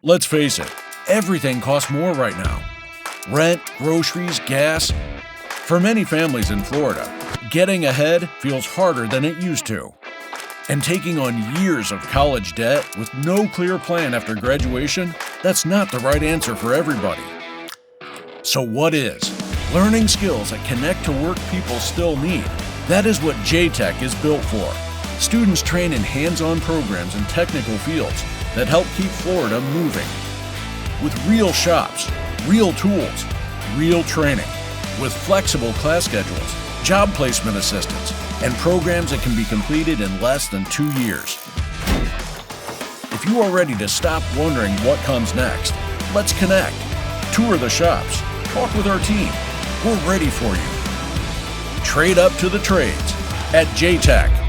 Let's face it, everything costs more right now. Rent, groceries, gas. For many families in Florida, getting ahead feels harder than it used to. And taking on years of college debt with no clear plan after graduation, that's not the right answer for everybody. So what is? Learning skills that connect to work people still need. That is what J-Tech is built for. Students train in hands-on programs in technical fields that help keep Florida moving. With real shops, real tools, real training. With flexible class schedules, job placement assistance, and programs that can be completed in less than 2 years. If you are ready to stop wondering what comes next, let's connect. Tour the shops. Talk with our team. We're ready for you. Trade up to the trades at J-Tech.